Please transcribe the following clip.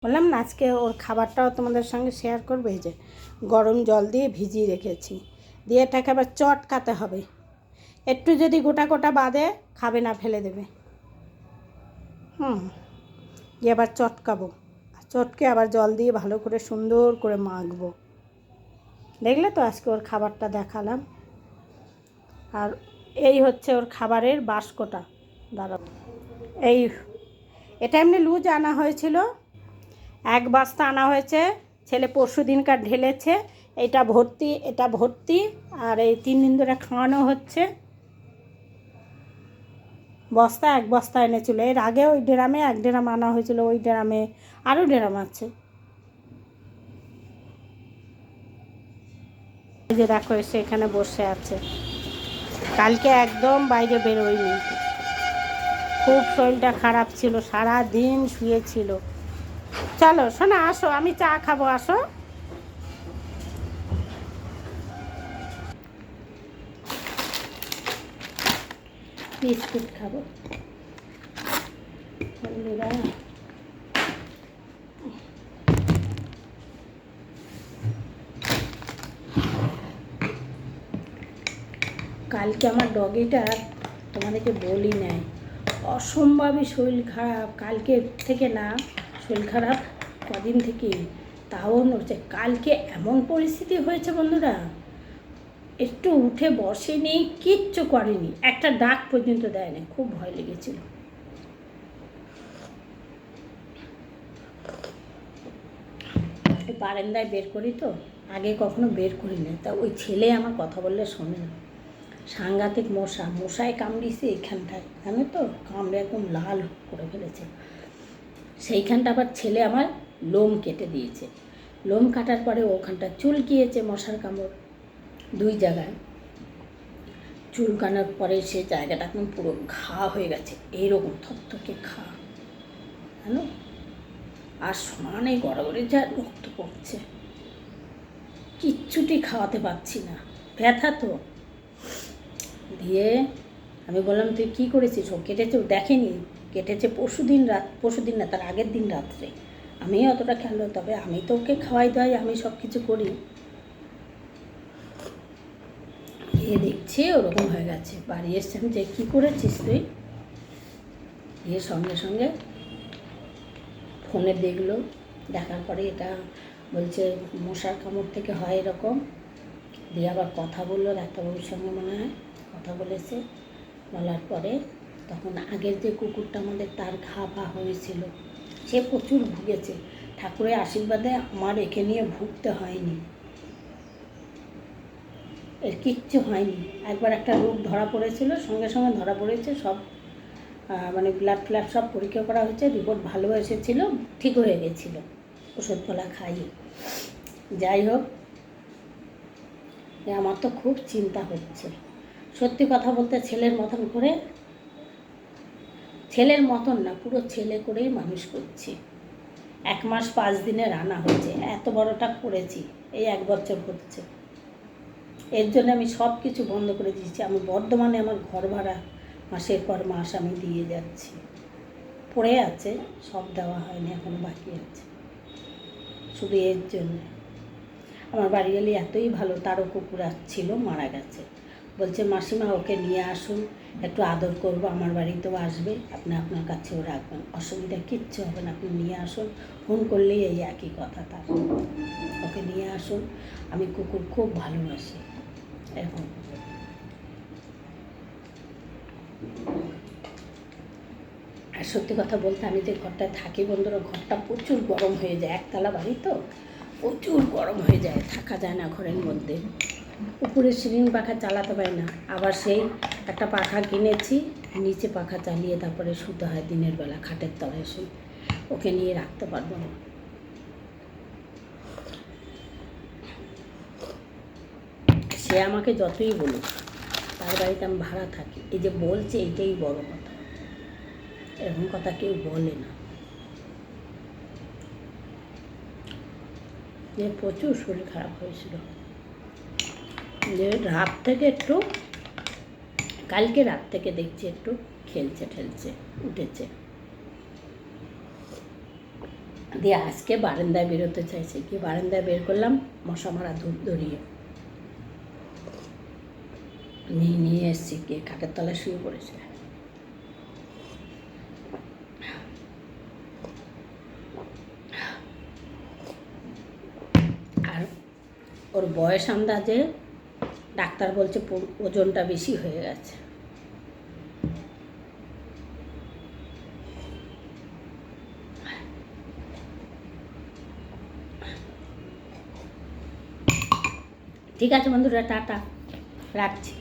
বললাম না আজকে ওর খাবারটাও তোমাদের সঙ্গে শেয়ার করবো। এই যে গরম জল দিয়ে ভিজিয়ে রেখেছি, দিয়ে এটাকে আবার চটকাতে হবে। একটু যদি গোটা গোটা বাদে খাবে না, ফেলে দেবে। দিয়ে আবার চটকাবো, চটকে আবার জল দিয়ে ভালো করে সুন্দর করে মাখবো। দেখলে তো আজকে ওর খাবারটা দেখালাম। আর এই হচ্ছে ওর খাবারের বাস্কটা। দাঁড়াও, এটা এমনি লুজ আনা হয়েছিল, 1 বস্তা আনা হয়েছে। ছেলে পরশু দিনকার ঢেলেছে। এটা ভর্তি আর এই 3 দিন ধরে খাওয়ানো হচ্ছে। বস্তা 1 বস্তা এনেছিল। এর আগে ওই ড্রামে 1 ড্রাম আনা হয়েছিল, ওই ড্রামে আরও ড্রাম আছে। এই যে দেখো, এসে এখানে বসে আছে। কালকে একদম বাইরে বেরোয়নি, খুব শরীরটা খারাপ ছিল, সারা দিন শুয়েছিল। চলো শোনা, আসো, আমি চা খাবো, আসো। বিস্কুট খাবো বন্ধুরা। কালকে আমার ডগিটা তোমাদেরকে বলি নাই, অসম্ভবই শরীর খারাপ। কালকে থেকে না, শরীর খারাপ কদিন থেকে, তাও হচ্ছে কালকে এমন পরিস্থিতি হয়েছে বন্ধুরা, একটু উঠে বসেনি, কিচ্ছু করেনি, একটা ডাক পর্যন্ত দেয়নি। খুব ভয় লেগেছিল। বারান্দায় বের করি তো, আগে কখনো বের করি না। তা ওই ছেলে আমার কথা বললে শোনে না। সাংঘাতিক মশায় কামড়িয়েছে এইখানটায়, জানো তো, কামড়ে একদম লাল করে ফেলেছে। সেইখানটা আবার ছেলে আমার লোম কেটে দিয়েছে। লোম কাটার পরে ওখানটা চুলকিয়েছে, মশার কামড় 2 জায়গায়। চুলকানোর পরে সে জায়গাটা একদম পুরো ঘা হয়ে গেছে, এইরকম থকথকে ঘা, জানো। আর সমানে গড়াগড়ি যা রক্ত পড়ছে, কিচ্ছুটি খাওয়াতে পারছি না, ব্যথা তো। দিয়ে আমি বললাম, তুই কী করেছিস? ও কেটেছে, ও দেখেনি, কেটেছে পরশু দিন না, তার আগের দিন রাত্রে। আমি অতটা খেলো, তবে আমি তো ওকে খাওয়াই দাওয়াই, আমি সব কিছু করি। গিয়ে দেখছি ওরকম হয়ে গেছে। বাড়ি এসছে, আমি যে কী করেছিস তুই? গিয়ে সঙ্গে সঙ্গে ফোনে দেখলো, দেখার পরে এটা বলছে মশার কামড় থেকে হয় এরকম। দিয়ে আবার কথা বললো, ডাক্তারবাবুর সঙ্গে মনে হয় কথা বলেছে। বলার পরে তখন আগের যে কুকুরটা আমাদের, তার ঘা পা হয়েছিল, সে প্রচুর ভুগেছে। ঠাকুরের আশীর্বাদে আমার একে নিয়ে ভুগতে হয়নি, এর কিচ্ছু হয়নি। একবার একটা রোগ ধরা পড়েছিল, সঙ্গে সঙ্গে ধরা পড়েছে সব, মানে ব্লাড ফ্লাড সব পরীক্ষা করা হয়েছে, রিপোর্ট ভালো এসেছিলো, ঠিক হয়ে গেছিলো ওষুধপালা খাইয়ে। যাই হোক, আমার তো খুব চিন্তা হচ্ছে সত্যি কথা বলতে। ছেলের মতন করে, ছেলের মতন না, পুরো ছেলে করেই মানুষ করছি। 1 মাস 5 দিনে রান্না হয়েছে, এত বড়টা করেছি, এই 1 বছর হচ্ছে। এর জন্য আমি সব কিছু বন্ধ করে দিয়েছি। আমি বর্ধমানে আমার ঘর ভাড়া মাসের পর মাস আমি দিয়ে যাচ্ছি, পড়ে আছে, সব দেওয়া হয়নি, এখনো বাকি আছে। শুধু এর জন্য আমার বাড়ি গেলে এতই ভালো, তারও কুকুর ছিল, মারা গেছে। বলছে মাসিমা ওকে নিয়ে আসুন, একটু আদর করবো, আমার বাড়িতেও আসবে, আপনি আপনার কাছেও রাখবেন, অসুবিধা কিচ্ছু হবে না, আপনি নিয়ে আসুন। ফোন করলেই এই একই কথা তার, ওকে নিয়ে আসুন, আমি কুকুর খুব ভালোবাসি। এখন আর সত্যি কথা বলতে, আমি যে ঘরটায় থাকি বন্ধুরা, ঘরটা প্রচুর গরম হয়ে যায়, 1 তলা বাড়ি তো, প্রচুর গরম হয়ে যায়, থাকা যায় না ঘরের মধ্যে। উপরে সিলিং পাখা চালাতে পারি না, আবার সেই একটা পাখা কিনেছি, নিচে পাখা চালিয়ে তারপরে শুতে হয় দিনের বেলা, খাটের তলায় শুই, ওকে নিয়ে রাখতে পারবো না। সে আমাকে যতই বলুক, তার বাড়িতে আমি ভাড়া থাকি, এই যে বলছে এইটাই বড় কথা, এরকম কথা কেউ বলে না। যে প্রচুর শরীর খারাপ হয়েছিল, যে রাত থেকে একটু, কালকে রাত থেকে দেখছি একটু খেলছে ঠেলছে, উঠেছে। দিয়ে আজকে বারান্দায় বেরোতে চাইছে, কি বারান্দায় বের করলাম, মশা মারা ধূপ ধরিয়ে নিয়ে এসছি, গিয়ে খাটের তলায় শুয়ে পড়েছে। আর ওর বয়স আন্দাজে ডাক্তার বলছে ওজনটা বেশি হয়ে গেছে। ঠিক আছে বন্ধুরা, টাটা, রাখছি।